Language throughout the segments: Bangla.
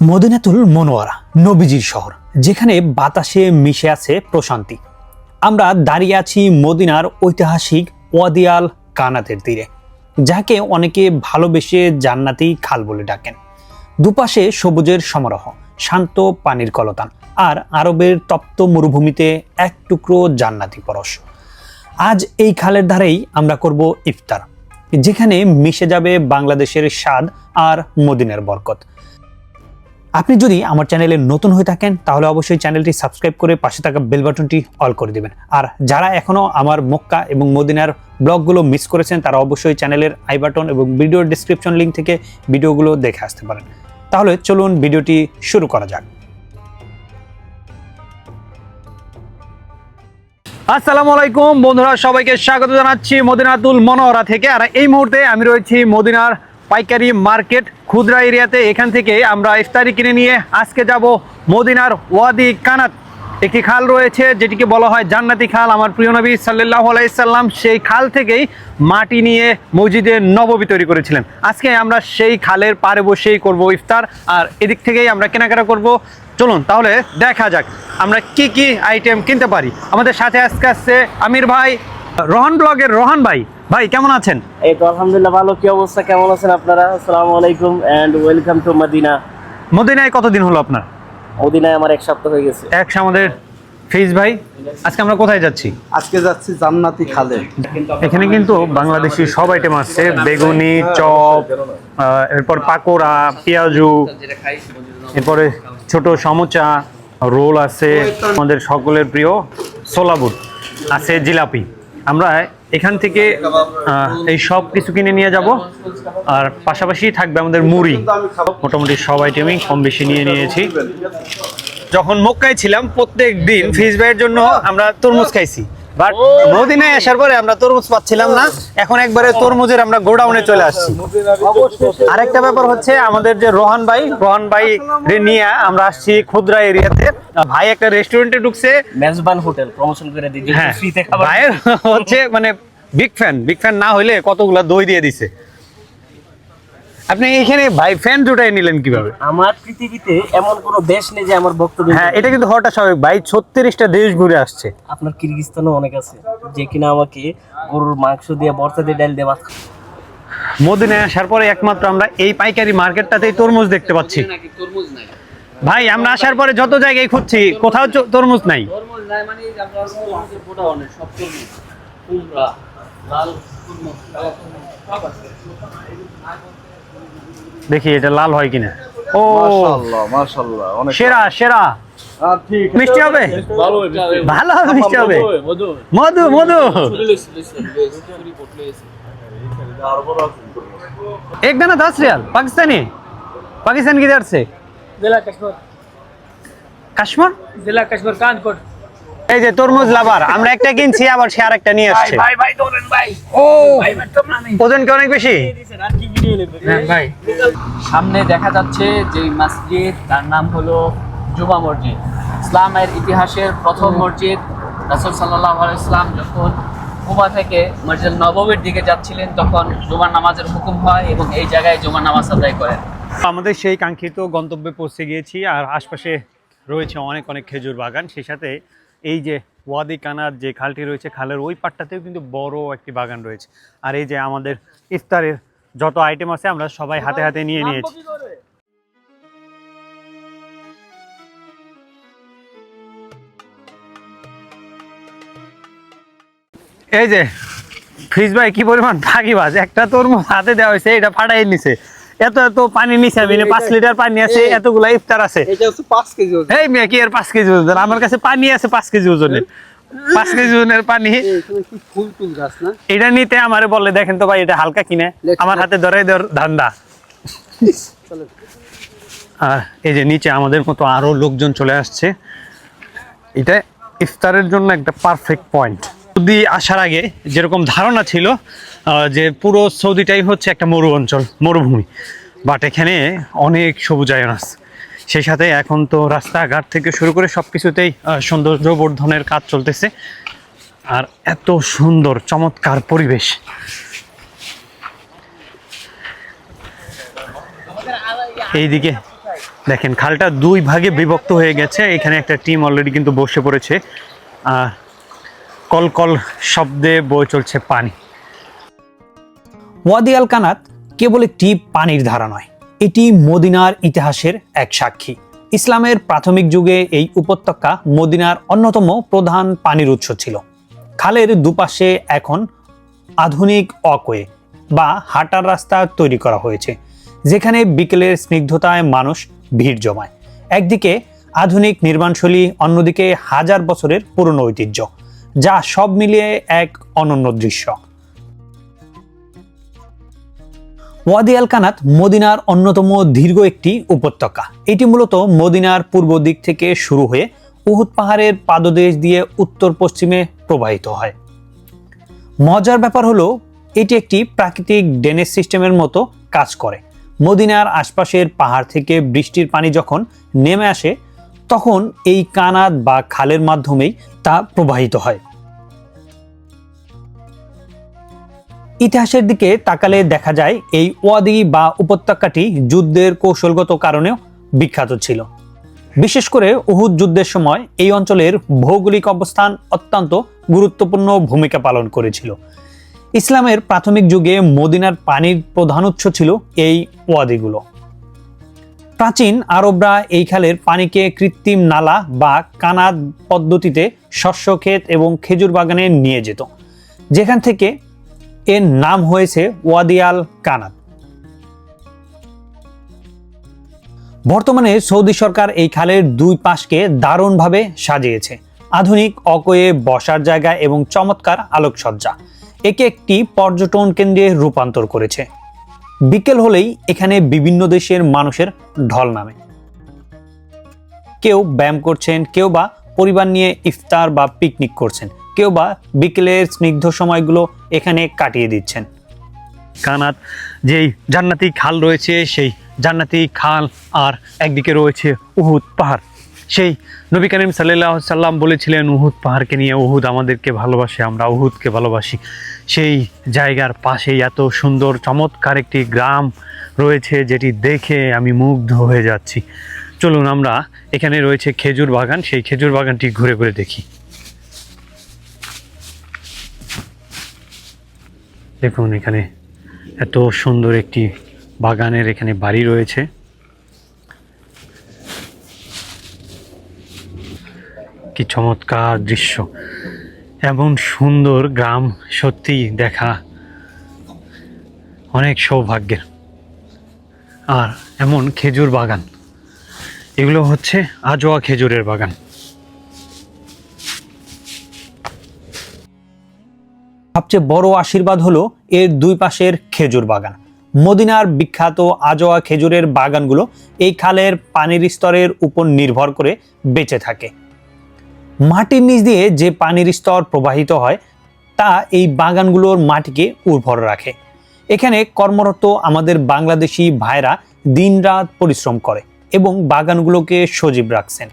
মদিনাতুল মুনওয়ারা নবীজির শহর, যেখানে বাতাসে মিশে আছে প্রশান্তি। আমরা দাঁড়িয়ে আছি মদিনার ঐতিহাসিক ওয়াদি আল কানাতের তীরে, যাকে অনেকে ভালোবেসে জান্নাতি খাল বলে ডাকেন। দুপাশে সবুজের সমারোহ, শান্ত পানির কলতান, আর আরবের তপ্ত মরুভূমিতে এক টুকরো জান্নাতি পরশ। আজ এই খালের ধারেই আমরা করব ইফতার, যেখানে মিশে যাবে বাংলাদেশের স্বাদ আর মদিনার বরকত। আপনি যদি আমার চ্যানেলে নতুন হয়ে থাকেন তাহলে অবশ্যই চ্যানেলটি সাবস্ক্রাইব করে পাশে থাকা বেল বাটনটি অল করে দিবেন। আর যারা এখনও আমার মক্কা এবং মদিনার ব্লগগুলো মিস করেছেন তারা অবশ্যই চ্যানেলের আই বাটন এবং ভিডিওর ডেসক্রিপশন লিঙ্ক থেকে ভিডিওগুলো দেখে আসতে পারেন। তাহলে চলুন ভিডিওটি শুরু করা যাক। আসসালামু আলাইকুম বন্ধুরা, সবাইকে স্বাগত জানাচ্ছি মদিনাতুল মুনওয়ারা থেকে। আর এই মুহূর্তে আমি রয়েছি মদিনার পাইকারি মার্কেট খুচরা এরিয়াতে। এখান থেকে আমরা ইফতারি কিনে নিয়ে আজকে যাব মদিনার ওয়াদি কানাত। একটি খাল রয়েছে যেটিকে বলা হয় জান্নাতি খাল। আমার প্রিয় নবী সাল্লাল্লাহু আলাইহি সাল্লাম সেই খাল থেকেই মাটি নিয়ে মসজিদে নববী তৈরি করেছিলেন। আজকে আমরা সেই খালের পাড়ে বসেই করব ইফতার, আর এদিক থেকেই আমরা কেনাকাটা করব। চলুন তাহলে দেখা যাক আমরা কি কি আইটেম কিনতে পারি। আমাদের সাথে আজকে আসছে আমির ভাই, রোহান ব্লগের রোহান ভাই। ভাই কেমন আছেন? এই তো আলহামদুলিল্লাহ ভালো। কি অবস্থা, কেমন আছেন আপনারা? আসসালামু আলাইকুম এন্ড ওয়েলকাম টু মদিনা। মদিনায় কতদিন হলো আপনার? মদিনায় আমার এক সপ্তাহ হয়ে গেছে। আমাদের ফেজ ভাই, আজকে আমরা কোথায় যাচ্ছি? আজকে যাচ্ছি জান্নাতি খালে। এখানে কিন্তু বাংলাদেশি সব আইটেম আছে, বেগুনি, চপ, এরপর পাকোড়া, পেঁয়াজু, এরপরে ছোট সমোচা, রোল আছে, আমাদের সকলের প্রিয় সোলাবুট আছে, জিলাপি। আমরা এখান থেকে এই সব কিছু কিনে নিয়ে যাব, আর পাশাপাশি থাকবে আমাদের মুড়ি। মোটামুটি সব আইটেমই কম বেশি নিয়ে নিয়েছি। যখন মক্কায় ছিলাম প্রত্যেক দিন ফিজ ভাইয়ের জন্য আমরা তরমুজ খাইছি, বাট মদিনায় আসার পরে আমরা তরমুজ পাচ্ছিলাম না। এখন একবারে তরমুজের আমরা গোডাউনে চলে আসছি। আরেকটা ব্যাপার হচ্ছে আমাদের যে রোহান ভাই নিয়ে আমরা আসছি খুচরা এরিয়াতে। ভাই একটা রেস্টুরেন্টে ঢুকছে, মেজবান হোটেল, প্রমোশন করে দিই ফ্রিতে খাবার। ভাইয়ের হচ্ছে মানে বিগ ফ্যান না হইলে কতগুলা দই দিয়ে দিছে। আপনি এখানে ভাই ফ্যান জুটাই নিলেন কিভাবে? আমার পৃথিবীতে এমন কোনো দেশ নেই যে আমার বক্তব্য। হ্যাঁ, এটা কিন্তু হঠাৎ স্বাভাবিক। ভাই 36টা দেশ ঘুরে আসছে। আপনার কিরগিজস্তানও অনেক আছে যে কিনা আমাকে গরুর মাংস দিয়ে, ভর্তা দিয়ে, ডাল দিয়ে ভাত। মদিনায় আসার পরে একমাত্র আমরা এই পাইকারি মার্কেটটাতেই তরমুজ দেখতে পাচ্ছি। ভাই আমরা আসার পরে যত জায়গায় খুঁজছি কোথাও তরমুজ নাই। তরমুজ নাই মানে আপনার তরমুজের ফোটা অনেক, সব তরমুজ, কুমড়া, লাল তরমুজ, কালো তরমুজ সব আছে। দেখি এটা লাল হয় কিনা। ও মাশাআল্লাহ মাশাআল্লাহ, অনেক সেরা। ঠিক মিষ্টি হবে? ভালো হবে, মিষ্টি হবে। মধু एक दाना 10 रियाल। पाकिस्तानी किधर से? जिला कश्मीर, কাশ্মীর। जिला कश्मीर कानकोट। এই যে তরমুজ লাভার, আমরা একটা কিনছি আবার সে আরেকটা নিয়ে আসছে। भाई दोलन भाई। ও भाई मैं तुम ना नहीं। ওজন কি অনেক বেশি? ভাই সামনে দেখা যাচ্ছে যে মসজিদ, তার নাম হলো জুমা মসজিদ। ইসলামের ইতিহাসের প্রথম মসজিদ। রাসূল সাল্লাল্লাহু আলাইহি ওয়াসাল্লাম যখন কুবা থেকে মসজিদ নববীর দিকে যাচ্ছিলেন তখন জুমার নামাজের হুকুম হয় এবং এই জায়গায় জুমার নামাজ আদায় করেন। আমাদের সেই কাঙ্ক্ষিত গন্তব্যে পৌঁছে গিয়েছি, আর আশপাশে রয়েছে অনেক খেজুর বাগান। সেই সাথে এই যে ওয়াদি কানাত যে খালটি রয়েছে, খালের ওই পাটটাতেও কিন্তু বড় একটি বাগান রয়েছে। আর এই যে আমাদের ইফতারের যত আইটেম আছে আমরা সবাই হাতে নিয়ে নিয়েছি। এই যে ফ্রিজ ভাই কি পরিমাণ ফাঁকিবাজ, একটা তরমুজ হাতে দেওয়া হয়েছে, এটা ফাটাই নিছে। এত পানি নিছে, আমি 5 লিটার পানি আছে, এতগুলা ইফতার আছে। এটা হচ্ছে 5 কেজি ওজন। এই মেয়ে কি এর 5 কেজি ওজন? আমার কাছে পানি আছে 5 কেজি ওজনের। 5 কেজি ওজনের পানি। এখানে কি ফুল গাছ না? এটা নিতে আমারে বলে দেখেন তো ভাই এটা হালকা কিনে, আমার হাতে ধরে ধান্দা। আর এই যে নিচে আমাদের মতো আরো লোকজন চলে আসছে। এটা ইফতারের জন্য একটা পারফেক্ট পয়েন্ট। সৌদি আসার আগে যেরকম ধারণা ছিল যে পুরো সৌদিটাই হচ্ছে একটা মরুভূমি, বাট এখানে অনেক সবুজায়ন আছে। সেই সাথে এখন তো রাস্তাঘাট থেকে শুরু করে সব কিছুতেই সৌন্দর্য বর্ধনের কাজ চলতেছে, আর এত সুন্দর চমৎকার পরিবেশ। এইদিকে দেখেন খালটা দুই ভাগে বিভক্ত হয়ে গেছে। এখানে একটা টিম অলরেডি কিন্তু বসে পড়েছে। কলকল শব্দে বয়ে চলছে পানি। ওয়াদি আল কানাত কেবল একটি পানির ধারা নয়, এটি মদিনার ইতিহাসের এক সাক্ষী। ইসলামের প্রাথমিক যুগে এই উপত্যকা মদিনার অন্যতম প্রধান পানির উৎস ছিল। খালের দুপাশে এখন আধুনিক ওয়াকওয়ে বা হাঁটার রাস্তা তৈরি করা হয়েছে, যেখানে বিকেলের স্নিগ্ধতায় মানুষ ভিড় জমায়। একদিকে আধুনিক নির্মাণশৈলী, অন্যদিকে হাজার বছরের পুরনো ঐতিহ্য, যা সব মিলিয়ে এক অনন্য দৃশ্য। ওয়াদি আল কানাত মদিনার অন্যতম দীর্ঘ একটি উপত্যকা। এটি মূলত মদিনার পূর্ব দিক থেকে শুরু হয়ে উহুদ পাহাড়ের পাদদেশ দিয়ে উত্তর পশ্চিমে প্রবাহিত হয়। মজার ব্যাপার হলো এটি একটি প্রাকৃতিক ড্রেনেজ সিস্টেমের মতো কাজ করে। মদিনার আশপাশের পাহাড় থেকে বৃষ্টির পানি যখন নেমে আসে, তখন এই কানাত বা খালের মাধ্যমেই তা প্রবাহিত হয়। ইতিহাসের দিকে তাকালে দেখা যায় এই ওয়াদি বা উপত্যকাটি যুদ্ধের কৌশলগত কারণেও বিখ্যাত ছিল। বিশেষ করে উহুদ যুদ্ধের সময় এই অঞ্চলের ভৌগোলিক অবস্থান অত্যন্ত গুরুত্বপূর্ণ ভূমিকা পালন করেছিল। ইসলামের প্রাথমিক যুগে মদিনার পানির প্রধান উৎস ছিল এই ওয়াদিগুলো। প্রাচীন আরবরা এই খালের পানিকে কৃত্রিম নালা বা কানাত পদ্ধতিতে শস্য ক্ষেত এবং খেজুর বাগানে নিয়ে যেত, যেখান থেকে এর নাম হয়েছে ওয়াদি আল কানাত। বর্তমানে সৌদি সরকার এই খালের দুই পাশকে দারুণভাবে সাজিয়েছে। আধুনিক ওয়াকওয়ে, বসার জায়গা এবং চমৎকার আলোকসজ্জা একে একটি পর্যটন কেন্দ্রে রূপান্তর করেছে। বিকেল হলেই এখানে বিভিন্ন দেশের মানুষের ঢল নামে। কেউ ব্যায়াম করছেন, কেউ বা পরিবার নিয়ে ইফতার বা পিকনিক করছেন, কেউ বা বিকেলের স্নিগ্ধ সময়গুলো এখানে কাটিয়ে দিচ্ছেন। কানাত যেই জান্নাতি খাল রয়েছে, সেই জান্নাতি খাল, আর একদিকে রয়েছে উহুদ পাহাড়। সেই নবী করিম সাল্লাল্লাহু আলাইহি সাল্লাম বলেছিলেন, উহুদ পাহাড়কে নিয়ে, উহুদ আমাদেরকে ভালোবাসে, আমরা উহুদকে ভালোবাসি। সেই জায়গার পাশেই এত সুন্দর চমৎকার একটি গ্রাম রয়েছে, যেটি দেখে আমি মুগ্ধ হয়ে যাচ্ছি। চলুন আমরা, এখানে রয়েছে খেজুর বাগান, সেই খেজুর বাগানটি ঘুরে ঘুরে দেখি। দেখুন এখানে এত সুন্দর একটি বাগানের এখানে বাড়ি রয়েছে। কি চমৎকার দৃশ্য! এমন সুন্দর গ্রাম সত্যি দেখা অনেক সৌভাগ্যের। আর এমন খেজুর বাগান, এগুলো হচ্ছে আজোয়া খেজুরের বাগান। সবচেয়ে বড় আশীর্বাদ হলো এর দুই পাশের খেজুর বাগান। মদিনার বিখ্যাত আজোয়া খেজুরের বাগানগুলো এই খালের পানির স্তরের উপর নির্ভর করে বেঁচে থাকে। মাটির নিচ দিয়ে যে পানির স্তর প্রবাহিত হয়, তা এই বাগানগুলোর মাটিকে উর্বর রাখে। এখানে কর্মরত আমাদের বাংলাদেশি ভাইরা দিনরাত পরিশ্রম করে এবং বাগানগুলোকে সজীব রাখছেন।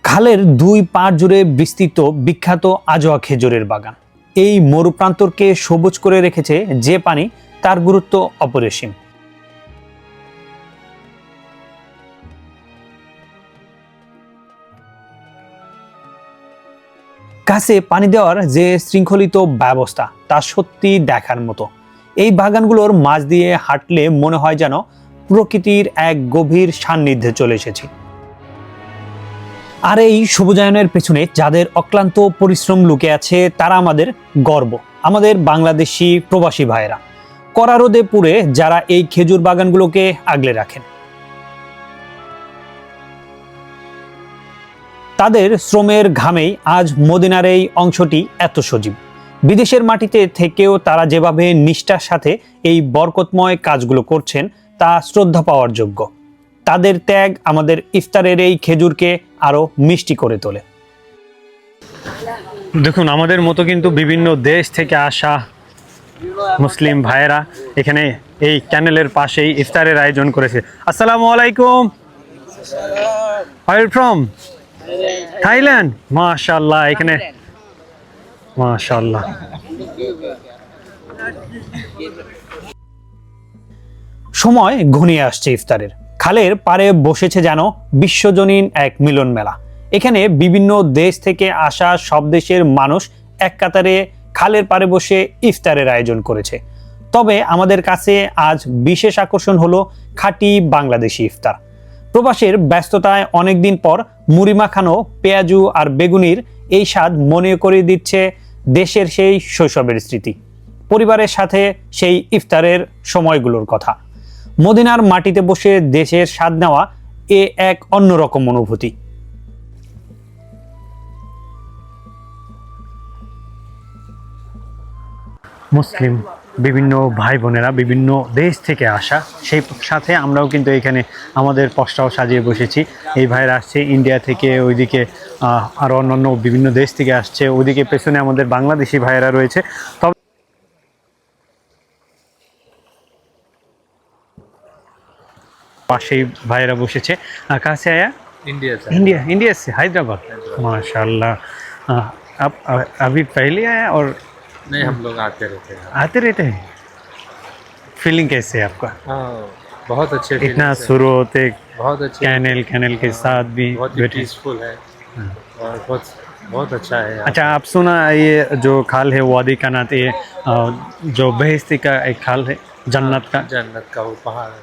খালের দুই পাড় জুড়ে বিস্তৃত বিখ্যাত আজোয়া খেজুরের বাগান। এই মরুপ্রান্তরকে সবুজ করে রেখেছে যে পানি, তার গুরুত্ব অপরিসীম। কাছে পানি দেওয়ার যে শৃঙ্খলিত ব্যবস্থা, তা সত্যি দেখার মতো। এই বাগানগুলোর মাঝ দিয়ে হাঁটলে মনে হয় যেন প্রকৃতির এক গভীর সান্নিধ্যে চলে এসেছি। আর এই সবুজায়নের পেছনে যাদের অক্লান্ত পরিশ্রম লুকে আছে, তারা আমাদের গর্ব, আমাদের বাংলাদেশি প্রবাসী ভাইয়েরা। কড়া রোদে পুড়ে যারা এই খেজুর বাগানগুলোকে আগলে রাখেন, তাদের শ্রমের ঘামেই আজ মদিনার এই অংশটি এত সজীব। বিদেশের মাটিতে থেকেও তারা যেভাবে নিষ্ঠার সাথে এই বরকতময় কাজগুলো করছেন, তা শ্রদ্ধা পাওয়ার যোগ্য। তাদের ত্যাগ আমাদের ইফতারের এই খেজুরকে আরো মিষ্টি করে তোলে। দেখুন, আমাদের মতো কিন্তু বিভিন্ন দেশ থেকে আসা মুসলিম ভাইয়েরা এখানে এই ক্যানেলের পাশেই ইফতারের আয়োজন করেছে। আসসালামু আলাইকুম। Where are you from? Thailand. মাশাআল্লাহ, এখানে মাশাআল্লাহ। সময় ঘনিয়ে আসছে ইফতারের। খালের পাড়ে বসেছে যেন বিশ্বজনীন এক মিলন মেলা। এখানে বিভিন্ন দেশ থেকে আসা সব দেশের মানুষ এক কাতারে খালের পাড়ে বসে ইফতারের আয়োজন করেছে। তবে আমাদের কাছে আজ বিশেষ আকর্ষণ হলো খাঁটি বাংলাদেশি ইফতার। প্রবাসের ব্যস্ততায় অনেকদিন পর মুড়ি মাখানো, পেঁয়াজু আর বেগুনির এই স্বাদ মনে করিয়ে দিচ্ছে দেশের সেই শৈশবের স্মৃতি, পরিবারের সাথে সেই ইফতারের সময়গুলোর কথা। মদিনার মাটিতে বসে দেশের স্বাদ নেওয়া এ এক অন্যরকম অনুভূতি। মুসলিম বিভিন্ন ভাই বোনেরা বিভিন্ন দেশ থেকে আসা, সেই সাথে আমরাও কিন্তু এখানে আমাদের পশটাও সাজিয়ে বসেছি। এই ভাইরা আসছে ইন্ডিয়া থেকে, ওইদিকে আরও অন্যান্য বিভিন্ন দেশ থেকে আসছে, ওইদিকে পেছনে আমাদের বাংলাদেশি ভাইয়েরা রয়েছে। তবে পাশেই ভাইয়েরা বসেছে। কাছে আয়া इंडिया इंडिया से हैदराबाद। माशाल्लाह। आप अभी पहले आया और नहीं, हम लोग आते रहते हैं। आते रहते हैं? फीलिंग कैसे है आपका? हाँ, बहुत अच्छे इतना feelings है। शुरू होते बहुत अच्छे, कैनल के साथ भी बहुत ही बैठे। पीसफुल है और बहुत बहुत अच्छा है यहाँ। अच्छा, आप सुना ये जो खाल है वादी का नात, ये जो बेहस्ती का एक खाल है, जन्नत का, जन्नत का वो पहाड़ है,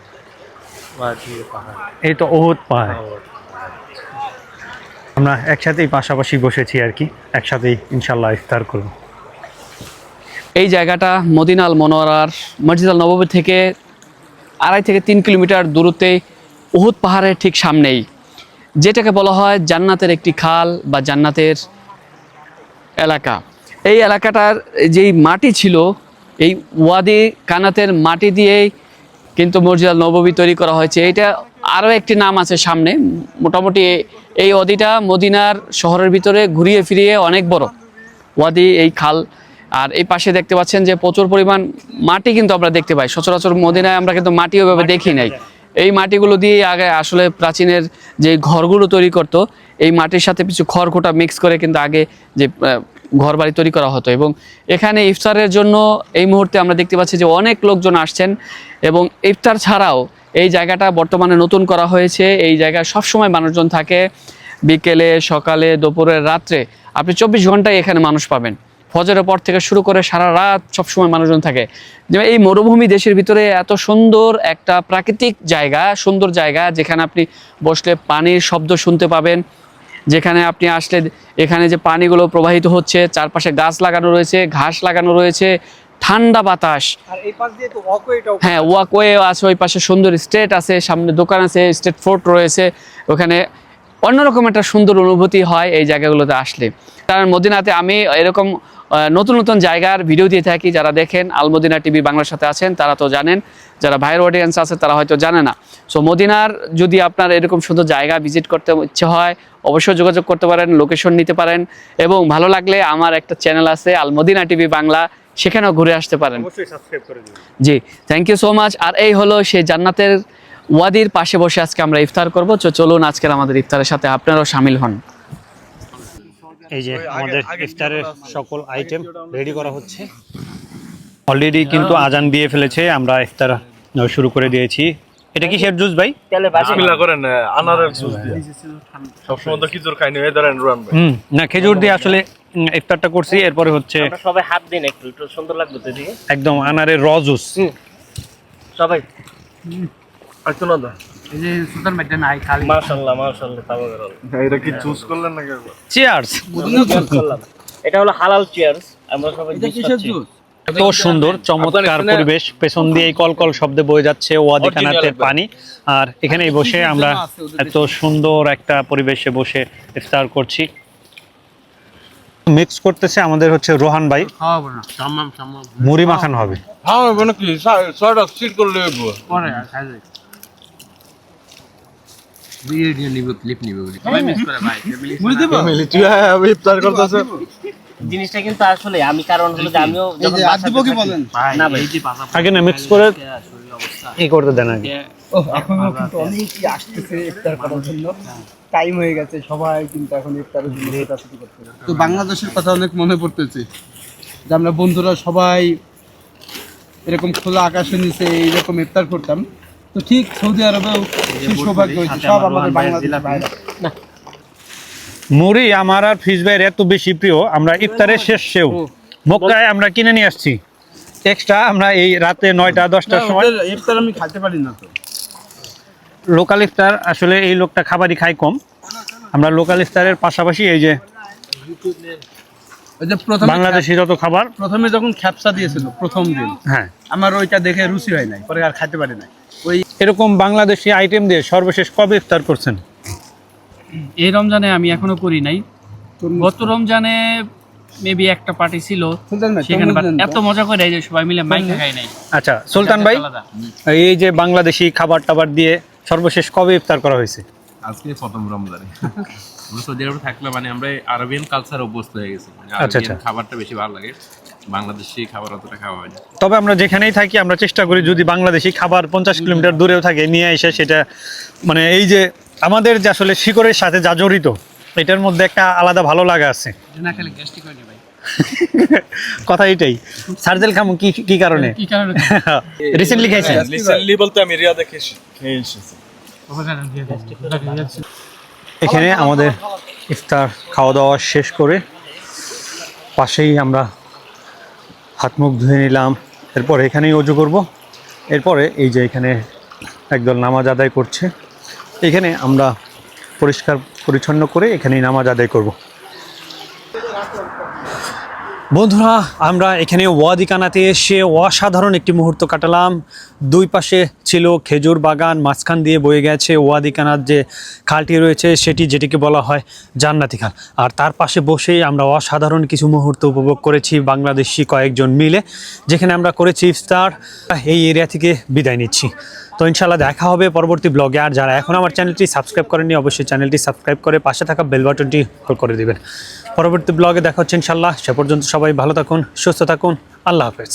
वादी पहाड़। ये तो ओहद पाहाड़। और আমরা একসাথেই পাশাপাশি বসেছি আর কি, একসাথেই ইনশাল্লাহ ইফতার করব। এই জায়গাটা মদিনা আল মনোয়ারার মসজিদ আল নববী থেকে 2.5 থেকে 3 কিলোমিটার দূরত্বে উহুদ পাহাড়ের ঠিক সামনেই, যেটাকে বলা হয় জান্নাতের একটি খাল বা জান্নাতের এলাকা। এই এলাকাটার যেই মাটি ছিল, এই ওয়াদি কানাতের মাটি দিয়েই কিন্তু মসজিদ আল নববী তৈরি করা হয়েছে। এটা আরও একটি নাম আছে সামনে। মোটামুটি এই ওয়াদিটা মদিনার শহরের ভিতরে ঘুরিয়ে ফিরিয়ে অনেক বড় ওয়াদি এই খাল। আর এই পাশে দেখতে পাচ্ছেন যে প্রচুর পরিমাণ মাটি কিন্তু আমরা দেখতে পাই। সচরাচর মদিনায় আমরা কিন্তু মাটি ওইভাবে দেখি নাই। এই মাটিগুলো দিয়ে আগে আসলে প্রাচীনের যে ঘরগুলো তৈরি করতো, এই মাটির সাথে কিছু খড়কুটা মিক্স করে কিন্তু আগে যে ঘর বাড়ি তৈরি করা হতো। এবং এখানে ইফতারের জন্য এই মুহূর্তে আমরা দেখতে পাচ্ছি যে অনেক লোকজন আসছেন। এবং ইফতার ছাড়াও এই জায়গাটা বর্তমানে নতুন করা হয়েছে। এই জায়গায় সবসময় মানুষজন থাকে, বিকেলে, সকালে, দুপুরে, রাত্রে। আপনি 24 ঘন্টায় এখানে মানুষ পাবেন। ফজরের পর থেকে শুরু করে সারা রাত সবসময় মানুষজন থাকে। যেমন এই মরুভূমি দেশের ভিতরে এত সুন্দর একটা প্রাকৃতিক জায়গা, সুন্দর জায়গা, যেখানে আপনি বসলে পানির শব্দ শুনতে পাবেন, যেখানে আপনি আসলে এখানে যে পানিগুলো প্রবাহিত হচ্ছে, চারপাশে গাছ লাগানো রয়েছে, ঘাস লাগানো রয়েছে, ঠান্ডা বাতাস। আর এই পাশ দিয়ে তো ওয়াকওয়েটাও, হ্যাঁ, ওয়াকওয়ে আছে, ওই পাশে সুন্দর স্ট্রিট আছে, সামনে দোকান আছে, স্ট্রিট ফুড রয়েছে। ওখানে অন্যরকম একটা সুন্দর অনুভূতি হয় এই জায়গাগুলোতে আসলে। কারণ মদিনাতে আমি এরকম নতুন নতুন জায়গার ভিডিও দিয়ে থাকি। যারা দেখেন আল মদিনা টিভি বাংলার সাথে আছেন তারা তো জানেন, যারা ভাইয়ের অডিয়েন্স আছে তারা হয়তো জানে না। সো মদিনার যদি আপনার এরকম সুন্দর জায়গা ভিজিট করতে ইচ্ছে হয়, অবশ্যই যোগাযোগ করতে পারেন, লোকেশন নিতে পারেন। এবং ভালো লাগলে আমার একটা চ্যানেল আছে আল মদিনা টিভি বাংলা, সেখানেও ঘুরে আসতে পারেন। অবশ্যই সাবস্ক্রাইব করে দিন। জি, থ্যাংক ইউ সো মাচ। আর এই হলো সেই জান্নাতের ওয়াদির পাশে বসে আজকে আমরা ইফতার করব। চলুন আজকের আমাদের ইফতারের সাথে আপনারাও শামিল হন। এই যে আমাদের ইফতারের সকল আইটেম রেডি করা হচ্ছে। অলরেডি কিন্তু আজান দিয়ে ফেলেছে, আমরা ইফতার শুরু করে দিয়েছি। এটা কি শেফ জুস ভাই? বিসমিল্লাহ করেন, আনারের জুস দিয়ে। সবসময় তো খিচুড়ি খাই না, এই ধরেন রুয়ান ভাই। না, খেজুর দিয়ে আসলে ইফতারটা করছি। এরপরে হচ্ছে সবাই হাত দিন, একটু একটু সুন্দর লাগবে তো দিকে একদম আনারের র জুস। সবাই। আচ্ছা না দা, এই যে সুলতান মেডেন আই খালি মাশাআল্লাহ মাশাআল্লাহ, তাবারাকাল। এটা কি জুস করলেন নাকি একবার? চিয়ার্স। এটা হলো হালাল চিয়ার্স। আমরা সবাই খাচ্ছি। এত সুন্দর চমৎকার পরিবেশ, পেছন দিয়ে এই কলকল শব্দে বয়ে যাচ্ছে ওয়াদি কানাতের পানি। আর এখানেই বসে আমরা এত সুন্দর একটা পরিবেশে বসে ইফতার করছি। মিক্স করতেছে আমাদের হচ্ছে রোহান ভাই। খাওয়াবো না, সামাম সামাম মুড়ি মাখানো হবে। হ্যাঁ মানে কি ছয়টা সিট করলে হইবো। পরে খাই যাই। ভিডিও নিব, ক্লিপ নিব বলি সবাই মিস করে ভাই। মুড়ি দিব? ফ্যামিলি তুই আমি ইফতার করতেছ। জিনিসটা কিন্তু আসলে আমি কারণ হলো যে আমিও যখন আর দিব কি বলেন? না ভাই, আগে না মিক্স করে এই করতে দেন আগে। এখনো কিন্তু অনেকেই আসতেছে ইফতার করার জন্য। টাইম হয়ে গেছে, সবাই কিন্তু এখন ইফতারের জন্য ছোটাছুটি করতেছে। তো বাংলাদেশের কথা অনেক মনে পড়তেছে যে আমরা বন্ধুরা সবাই এরকম খোলা আকাশের নিচে এইরকম ইফতার করতাম। তো ঠিক সৌদি আরবেও সেই সৌভাগ্য হয়েছে, সব আমাদের বাংলাদেশের ভাইরা। মুড়ি আমার আর ফিশ ভাইয়ের এত বেশি প্রিয়, আমরা ইফতারের শেষেও মক্কায় আমরা কিনে নিয়ে আসছি এক্সট্রা। আমরা এই রাতে 9টা 10টার সময় ইফতার আমি খাইতে পারি না তো। লোকাল ইফতার, আসলে এই লোকটা খাবারই খায় কম। আমরা লোকাল ইফতারের পাশাপাশি এই যে ওই যে প্রথমে বাংলাদেশি যত খাবার, প্রথমে যখন খ্যাপসা দিয়েছিল প্রথম দিন, হ্যাঁ আমার ওইটা দেখে রুচি হয় নাই, পরে আর খাইতে পারি না। ওই এরকম বাংলাদেশি আইটেম দিয়ে সর্বশেষ কবে ইফতার করছেন? এই রমজানে আমি এখনো করি নাই। গত রমজানে মেবি একটা পার্টি ছিল, সুলতান ভাই, সেখানে তরমুজ দেন তো। এত মজা করে যে সবাই মিলে মাইকে খাই নাই। আচ্ছা সুলতান ভাই, আলাদা। এই যে বাংলাদেশি খাবার টাবার দিয়ে সর্বশেষ কবে ইফতার করা হয়েছে? আজকে প্রথম রমজানে আমরা সৌদি আরবে থাকলে মানে আমরা আরবিয়ান কালচার অভ্যস্ত হয়ে গেছি, মানে আচ্ছা, আরবিয়ান আচ্ছা। খাবারটা বেশি ভালো লাগে, বাংলাদেশি খাবার অতটা খাওয়া হয় না। তবে আমরা যেখানেই থাকি আমরা চেষ্টা করি যদি বাংলাদেশি খাবার 50 কিলোমিটার দূরেও থাকে নিয়ে এসে সেটা, মানে এই যে আমাদের যে আসলে শিকড়ের সাথে যা জড়িত, এটার মধ্যে একটা আলাদা ভালো লাগা আছে। না খেলে গ্যাস্ট্রিক হয় না ভাই। কথা এটাই। সার্জেল খামু কি কারণে? কি কারণে? রিসেন্টলি খাইছেন? রিসেন্টলি বলতে আমি রিয়াদে খেয়ে এসেছি। এখানে আমাদের ইফতার খাওয়া দাওয়া শেষ করে পাশেই আমরা হাত মুখ ধুয়ে নিলাম, এরপর এখানেই অজু করব। এরপরে এই যে এখানে একদল নামাজ আদায় করছে, এখানে আমরা পরিষ্কার পরিচ্ছন্ন করে এখানেই নামাজ আদায় করব। বন্ধুরা, আমরা এখানে ওয়াদি কানাতে এসে অসাধারণ একটি মুহূর্ত কাটালাম। দুই পাশে ছিল খেজুর বাগান, মাঝখান দিয়ে বয়ে গেছে ওয়াদি কানাত যে খালটি রয়েছে সেটি, যেটিকে বলা হয় জান্নাতি খাল। আর তার পাশে বসেই আমরা অসাধারণ কিছু মুহূর্ত উপভোগ করেছি বাংলাদেশি কয়েকজন মিলে, যেখানে আমরা করেছি ইফতার। এই এরিয়া থেকে বিদায় নিচ্ছি। তো ইনশাল্লাহ দেখা হবে পরবর্তী ব্লগে। আর যারা এখন আমার চ্যানেলটি সাবস্ক্রাইব করেননি অবশ্যই চ্যানেলটি সাবস্ক্রাইব করে পাশে থাকা বেল বাটনটি অল করে দিবেন। পরবর্তী ব্লগে দেখা হচ্ছে ইনশাল্লাহ। সে পর্যন্ত সবাই ভালো থাকুন, সুস্থ থাকুন। আল্লাহ হাফেজ।